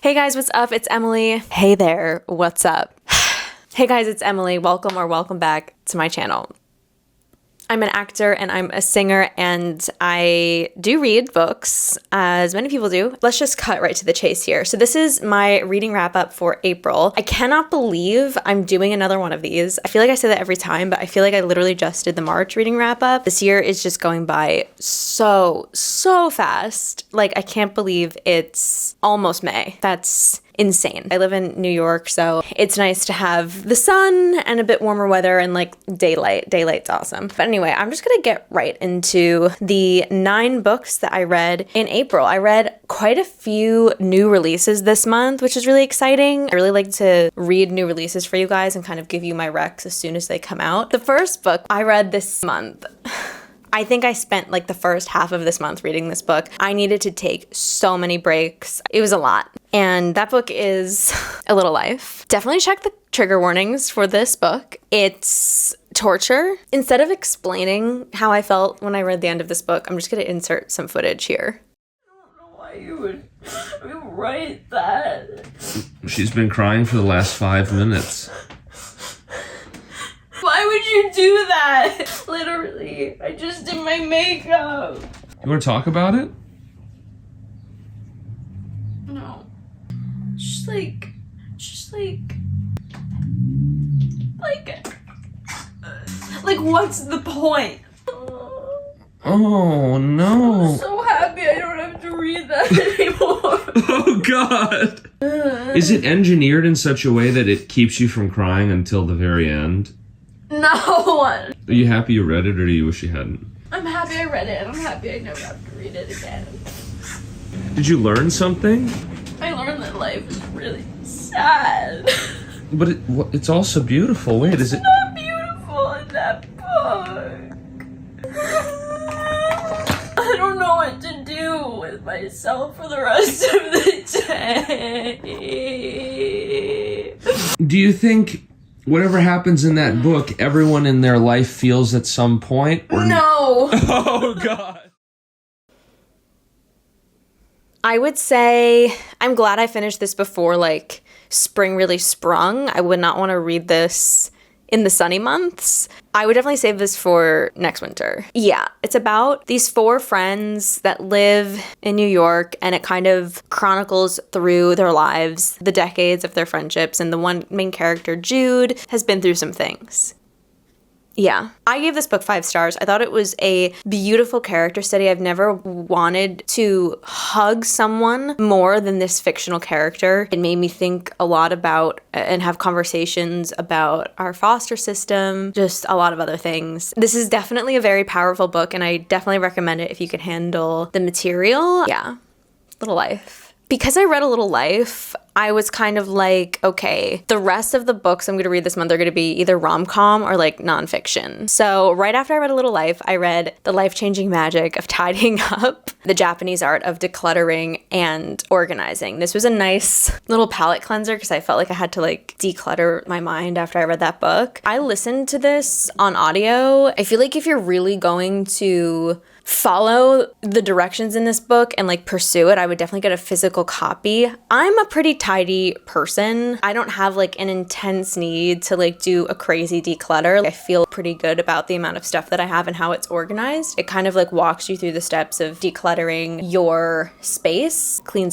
Hey guys, what's up? It's Emily. Hey there, what's up? Hey guys, it's Emily. Welcome back to my channel. I'm an actor and I'm a singer and I do read books, as many people do. Let's just cut right to the chase here. So this is my reading wrap up for April. I cannot believe I'm doing another one of these. I feel like I say that every time, but I feel like I literally just did the March reading wrap up. This year is just going by so fast. Like, I can't believe it's almost May. That's insane. I live in New York, so it's nice to have the sun and a bit warmer weather and like daylight. Daylight's awesome. But anyway, I'm just gonna get right into the 9 books that I read in April. I read quite a few new releases this month, which is really exciting. I really like to read new releases for you guys and kind of give you my recs as soon as they come out. The first book I read this month, I think I spent like the first half of this month reading this book. I needed to take so many breaks. It was a lot. And that book is A Little Life. Definitely check the trigger warnings for this book. It's torture. Instead of explaining how I felt when I read the end of this book, I'm just going to insert some footage here. I don't know why you would write that. She's been crying for the last 5 minutes. Why would you do that? Literally, I just did my makeup. You want to talk about it? No. Just like, what's the point? Oh, no. I'm so happy I don't have to read that anymore. Oh, God. Is it engineered in such a way that it keeps you from crying until the very end? No. Are you happy you read it, or do you wish you hadn't? I'm happy I read it, and I'm happy I never have to read it again. Did you learn something? I learned that life is really sad. But it's also beautiful. Wait, is it? It's not beautiful in that book. I don't know what to do with myself for the rest of the day. Do you think whatever happens in that book, everyone in their life feels at some point? Or No. Oh, God. I would say I'm glad I finished this before like spring really sprung. I would not want to read this in the sunny months. I would definitely save this for next winter. Yeah, it's about these 4 friends that live in New York, and it kind of chronicles through their lives, the decades of their friendships, and the one main character, Jude, has been through some things. Yeah, I gave this book 5 stars. I thought it was a beautiful character study. I've never wanted to hug someone more than this fictional character. It made me think a lot about and have conversations about our foster system, just a lot of other things. This is definitely a very powerful book, and I definitely recommend it if you can handle the material. Yeah, Little Life. Because I read A Little Life, I was kind of like, okay, the rest of the books I'm going to read this month are going to be either rom-com or like nonfiction. So right after I read A Little Life, I read The Life-Changing Magic of Tidying Up, the Japanese art of decluttering and organizing. This was a nice little palette cleanser because I felt like I had to like declutter my mind after I read that book. I listened to this on audio. I feel like if you're really going to follow the directions in this book and like pursue it, I would definitely get a physical copy. I'm a pretty tidy person. I don't have like an intense need to like do a crazy declutter. I feel pretty good about the amount of stuff that I have and how it's organized. It kind of like walks you through the steps of decluttering your space, clean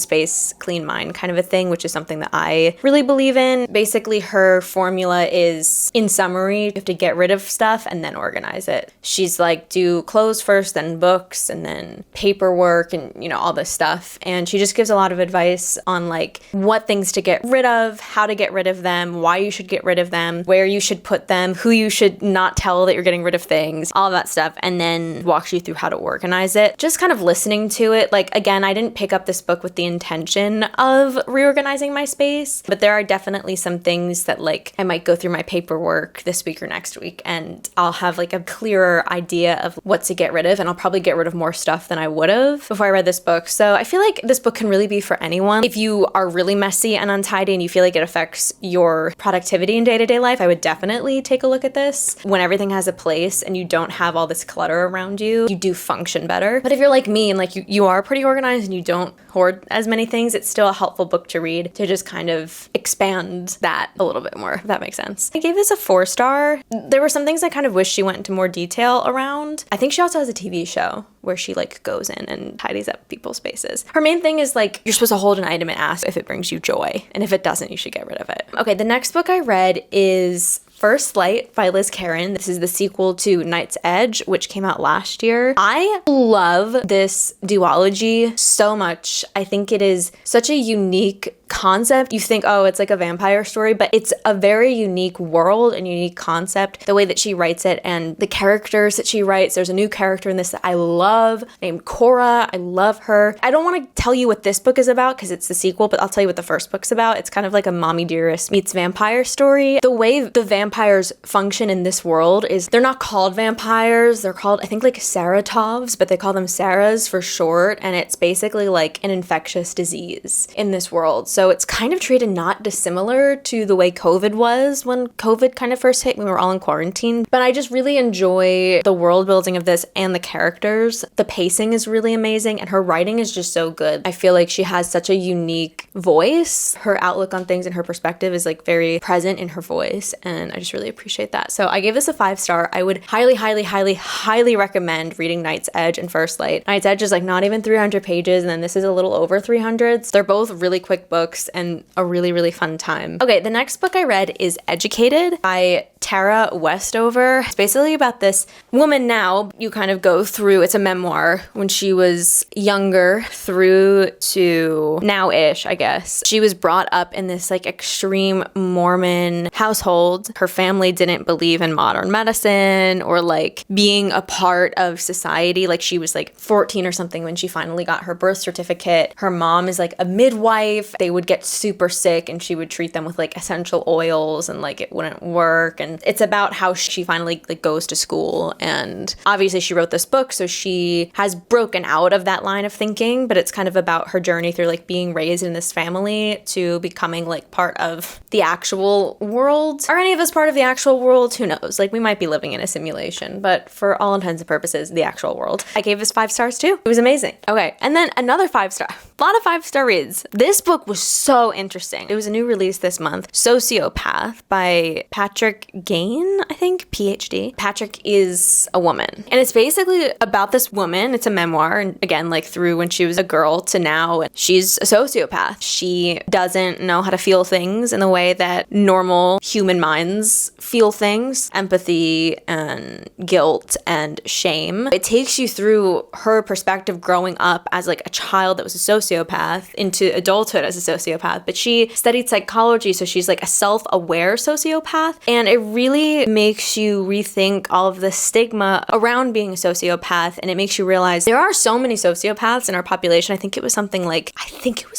mind kind of a thing, which is something that I really believe in. Basically, her formula is, in summary, you have to get rid of stuff and then organize it. She's like, do clothes first, then books, and then paperwork, and you know, all this stuff. And she just gives a lot of advice on like what things to get rid of, how to get rid of them, why you should get rid of them, where you should put them, who you should not tell that you're getting rid of things, all that stuff, and then walks you through how to organize it. Just kind of listening to it. Like, again, I didn't pick up this book with the intention of reorganizing my space, but there are definitely some things that like I might go through my paperwork this week or next week, and I'll have like a clearer idea of what to get rid of, and I'll probably get rid of more stuff than I would have before I read this book. So I feel like this book can really be for anyone. If you are really messy and untidy and you feel like it affects your productivity in day-to-day life, I would definitely take a look at this. When everything has a place and you don't have all this clutter around you, you do function better. But if you're like me and like you are pretty organized and you don't hoard as many things, it's still a helpful book to read to just kind of expand that a little bit more, if that makes sense. I gave this a 4-star. There were some things I kind of wish she went into more detail around. I think she also has a TV show where she like goes in and tidies up people's spaces. Her main thing is like, you're supposed to hold an item and ask if it brings you joy. And if it doesn't, you should get rid of it. Okay, the next book I read is First Light by Liz Caron. This is the sequel to Night's Edge, which came out last year. I love this duology so much. I think it is such a unique concept. You think, oh, it's like a vampire story, but it's a very unique world and unique concept, the way that she writes it and the characters that she writes. There's a new character in this that I love named Cora. I love her. I don't want to tell you what this book is about because it's the sequel, but I'll tell you what the first book's about. It's kind of like a Mommy Dearest meets vampire story. The way the vampires function in this world is they're not called vampires. They're called, I think, like Saratovs, but they call them Saras for short. And it's basically like an infectious disease in this world. So it's kind of treated not dissimilar to the way COVID was when COVID kind of first hit. We were all in quarantine. But I just really enjoy the world building of this and the characters. The pacing is really amazing and her writing is just so good. I feel like she has such a unique voice. Her outlook on things and her perspective is like very present in her voice, and I just really appreciate that. So I gave this a 5-star. I would highly recommend reading Night's Edge and First Light. Night's Edge is like not even 300 pages, and then this is a little over 300. They're both really quick books and a really fun time. Okay, the next book I read is Educated by Tara Westover. It's basically about this woman now. You kind of go through, it's a memoir, when she was younger through to now-ish, I guess. She was brought up in this like extreme Mormon household. Her family didn't believe in modern medicine or like being a part of society. Like she was like 14 or something when she finally got her birth certificate. Her mom is like a midwife. They would get super sick and she would treat them with like essential oils and like it wouldn't work. And it's about how she finally like goes to school, and obviously she wrote this book, so she has broken out of that line of thinking, but it's kind of about her journey through like being raised in this family to becoming like part of the actual world. Are any of us part of the actual world? Who knows? Like we might be living in a simulation, but for all intents and purposes, the actual world. I gave this 5 stars too. It was amazing. Okay, and then another 5-star. A lot of 5-star reads. This book was so interesting. It was a new release this month. Sociopath by Patrick Gain, I think, PhD. Patrick is a woman. And it's basically about this woman. It's a memoir. And again, like through when she was a girl to now, she's a sociopath. She doesn't know how to feel things in the way that normal human minds feel things. Empathy and guilt and shame. It takes you through her perspective growing up as like a child that was a sociopath into adulthood as a sociopath. But she studied psychology, so she's like a self-aware sociopath. And it really makes you rethink all of the stigma around being a sociopath, and it makes you realize there are so many sociopaths in our population. I think it was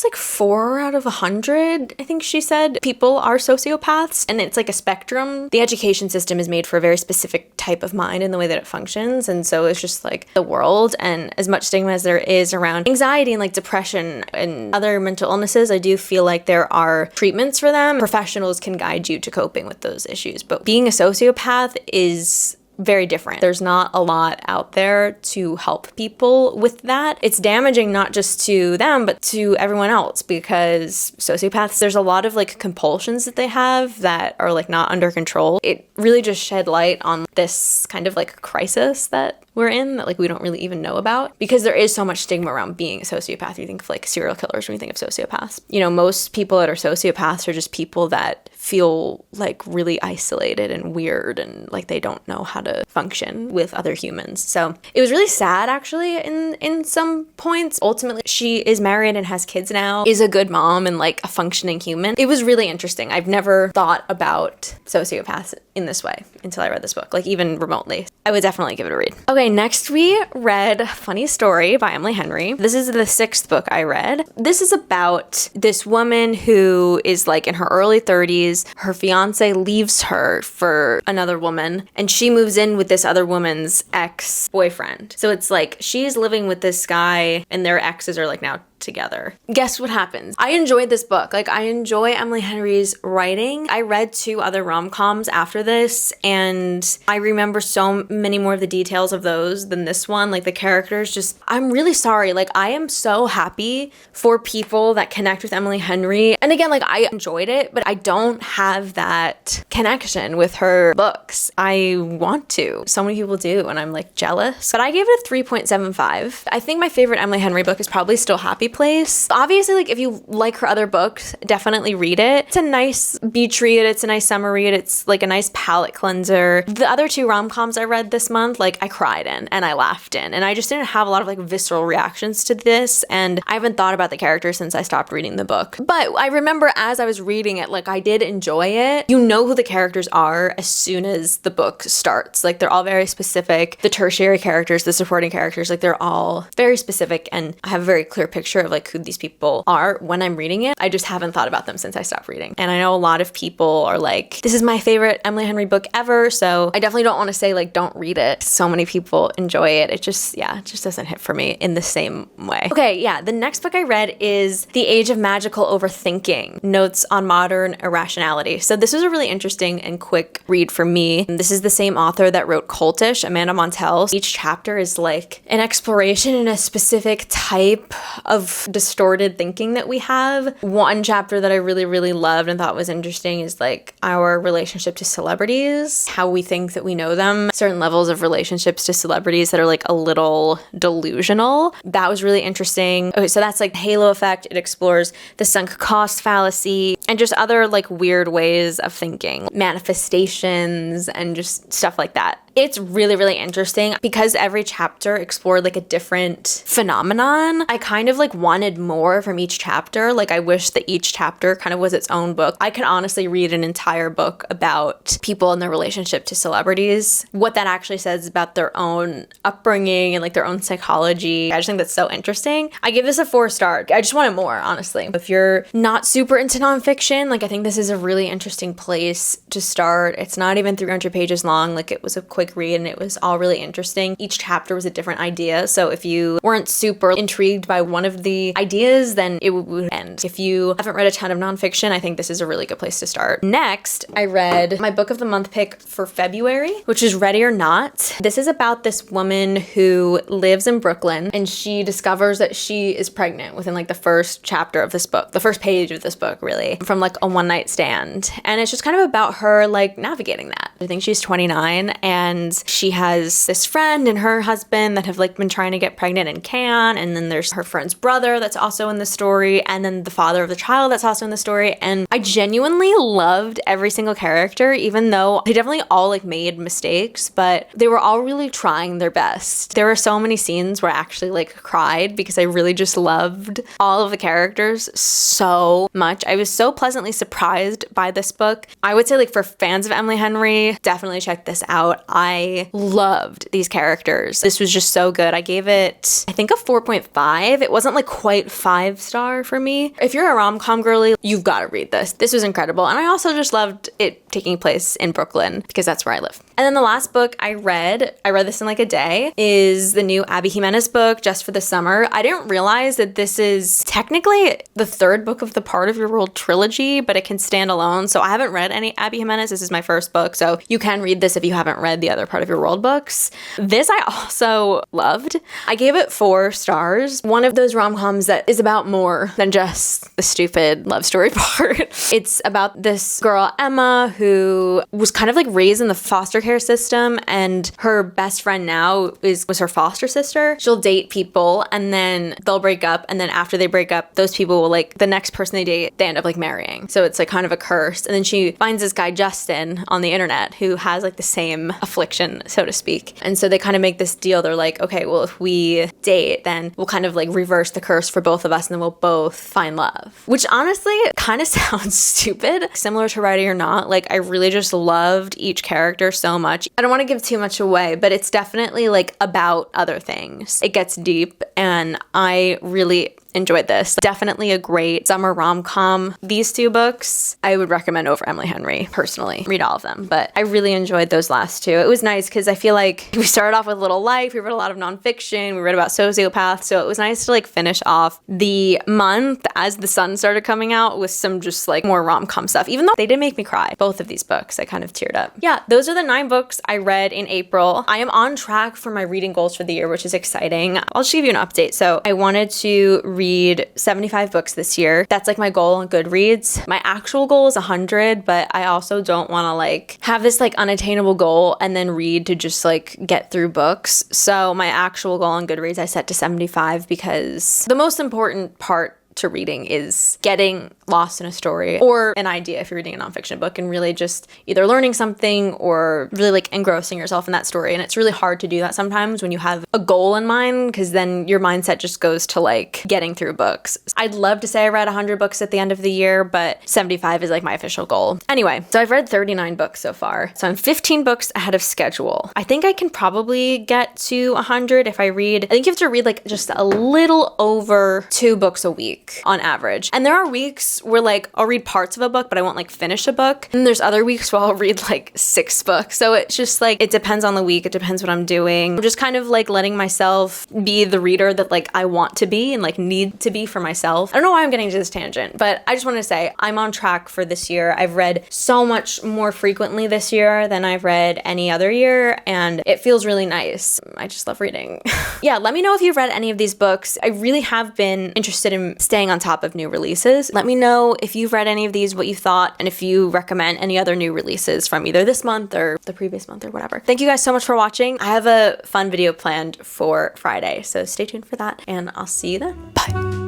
like 4 out of 100, I think she said, people are sociopaths, and it's like a spectrum. The education system is made for a very specific type of mind in the way that it functions, and so it's just like the world. And as much stigma as there is around anxiety and like depression and other mental illnesses, I do feel like there are treatments for them. Professionals can guide you to coping with those issues, but being a sociopath is very different. There's not a lot out there to help people with that. It's damaging not just to them, but to everyone else, because sociopaths, there's a lot of like compulsions that they have that are like not under control. It really just shed light on this kind of like crisis that we're in that like we don't really even know about, because there is so much stigma around being a sociopath. You think of like serial killers when you think of sociopaths. You know, most people that are sociopaths are just people that feel like really isolated and weird and like they don't know how to function with other humans. So it was really sad actually in some points. Ultimately, she is married and has kids now, is a good mom and like a functioning human. It was really interesting. I've never thought about sociopaths in this way until I read this book, like even remotely. I would definitely give it a read. Okay, next we read Funny Story by Emily Henry. This is the 6th book I read. This is about this woman who is like in her early 30s. Her fiance leaves her for another woman, and she moves in with this other woman's ex-boyfriend. So it's like she's living with this guy, and their exes are like now together. Guess what happens? I enjoyed this book. Like, I enjoy Emily Henry's writing. I read 2 other rom-coms after this, and I remember so many more of the details of those than this one. Like, the characters just, I'm really sorry. Like, I am so happy for people that connect with Emily Henry. And again, like, I enjoyed it, but I don't have that connection with her books. I want to. So many people do, and I'm like jealous. But I gave it a 3.75. I think my favorite Emily Henry book is probably still Happy Place. Obviously, like, if you like her other books, definitely read it. It's a nice beach read. It's a nice summer read. It's like a nice palate cleanser. The other 2 rom-coms I read this month, like, I cried in and I laughed in, and I just didn't have a lot of like visceral reactions to this, and I haven't thought about the characters since I stopped reading the book. But I remember as I was reading it, like, I did enjoy it. You know who the characters are as soon as the book starts. Like, they're all very specific. The tertiary characters, the supporting characters, like, they're all very specific, and I have a very clear picture of like who these people are when I'm reading it. I just haven't thought about them since I stopped reading. And I know a lot of people are like, this is my favorite Emily Henry book ever, so I definitely don't want to say like don't read it. So many people enjoy it. It just doesn't hit for me in the same way. Okay, yeah, the next book I read is The Age of Magical Overthinking: Notes on Modern Irrationality. So this was a really interesting and quick read for me. This is the same author that wrote Cultish, Amanda Montell. Each chapter is like an exploration in a specific type of distorted thinking that we have. One chapter that I really, really loved and thought was interesting is like our relationship to celebrities, how we think that we know them, certain levels of relationships to celebrities that are like a little delusional. That was really interesting. Okay, so that's like the halo effect. It explores the sunk cost fallacy and just other like weird ways of thinking, manifestations and just stuff like that. It's really, really interesting because every chapter explored like a different phenomenon. I kind of like wanted more from each chapter. Like, I wish that each chapter kind of was its own book. I could honestly read an entire book about people and their relationship to celebrities, what that actually says about their own upbringing and like their own psychology. I just think that's so interesting. I give this a 4 star. I just wanted more, honestly. If you're not super into nonfiction, like, I think this is a really interesting place to start. It's not even 300 pages long. Like, it was a quick read and it was all really interesting. Each chapter was a different idea. So if you weren't super intrigued by one of the ideas, then it would end. If you haven't read a ton of nonfiction, I think this is a really good place to start. Next, I read my book of the month pick for February, which is Ready or Not. This is about this woman who lives in Brooklyn and she discovers that she is pregnant within like the first chapter of this book, the first page of this book, really, from like a one night stand. And it's just kind of about her like navigating that. I think she's 29 and she has this friend and her husband that have like been trying to get pregnant and can. And then there's her friend's brother that's also in the story. And then the father of the child that's also in the story. And I genuinely loved every single character, even though they definitely all like made mistakes, but they were all really trying their best. There were so many scenes where I actually like cried because I really just loved all of the characters so much. I was so pleasantly surprised by this book. I would say like for fans of Emily Henry, definitely check this out. I loved these characters. This was just so good. I gave it, I think, a 4.5. It wasn't like quite 5-star for me. If you're a rom-com girly, you've got to read this. This was incredible. And I also just loved it taking place in Brooklyn because that's where I live. And then the last book I read this in like a day, is the new Abby Jimenez book, Just for the Summer. I didn't realize that this is technically the 3rd book of the Part of Your World trilogy, but it can stand alone. So I haven't read any Abby Jimenez. This is my first book. So you can read this if you haven't read the other Part of Your World books. This I also loved. I gave it 4 stars. One of those rom-coms that is about more than just the stupid love story part. It's about this girl, Emma, who was kind of like raised in the foster care system, and her best friend now was her foster sister. She'll date people and then they'll break up, and then after they break up, those people will like, the next person they date, they end up like marrying. So it's like kind of a curse. And then she finds this guy, Justin, on the internet who has like the same affliction, so to speak. And so they kind of make this deal. They're like, okay, well, if we date, then we'll kind of like reverse the curse for both of us and then we'll both find love. Which honestly kind of sounds stupid. Similar to Ready or Not, like I really just loved each character so much. I don't want to give too much away, but it's definitely like about other things. It gets deep and I really enjoyed this. Definitely a great summer rom-com. These two books I would recommend over Emily Henry, personally. Read all of them, but I really enjoyed those last two. It was nice because I feel like we started off with Little Life, we read a lot of nonfiction, we read about sociopaths, so it was nice to like finish off the month as the sun started coming out with some just like more rom-com stuff, even though they did make me cry. Both of these books, I kind of teared up. Yeah, those are the 9 books I read in April. I am on track for my reading goals for the year, which is exciting. I'll just give you an update. So I wanted to read 75 books this year. That's like my goal on Goodreads. My actual goal is 100, but I also don't want to like have this like unattainable goal and then read to just like get through books. So my actual goal on Goodreads I set to 75 because the most important part to reading is getting lost in a story or an idea if you're reading a nonfiction book and really just either learning something or really like engrossing yourself in that story. And it's really hard to do that sometimes when you have a goal in mind because then your mindset just goes to like getting through books. I'd love to say I read 100 books at the end of the year, but 75 is like my official goal. Anyway, so I've read 39 books so far. So I'm 15 books ahead of schedule. I think I can probably get to 100 if I read. I think you have to read like just a little over 2 books a week on average. And there are weeks where like I'll read parts of a book, but I won't like finish a book. And there's other weeks where I'll read like 6 books. So it's just like, it depends on the week. It depends what I'm doing. I'm just kind of like letting myself be the reader that like I want to be and like need to be for myself. I don't know why I'm getting to this tangent, but I just want to say I'm on track for this year. I've read so much more frequently this year than I've read any other year. And it feels really nice. I just love reading. Yeah, let me know if you've read any of these books. I really have been interested in staying on top of new releases. Let me know if you've read any of these, what you thought, and if you recommend any other new releases from either this month or the previous month or whatever. Thank you guys so much for watching. I have a fun video planned for Friday, so stay tuned for that, and I'll see you then. Bye.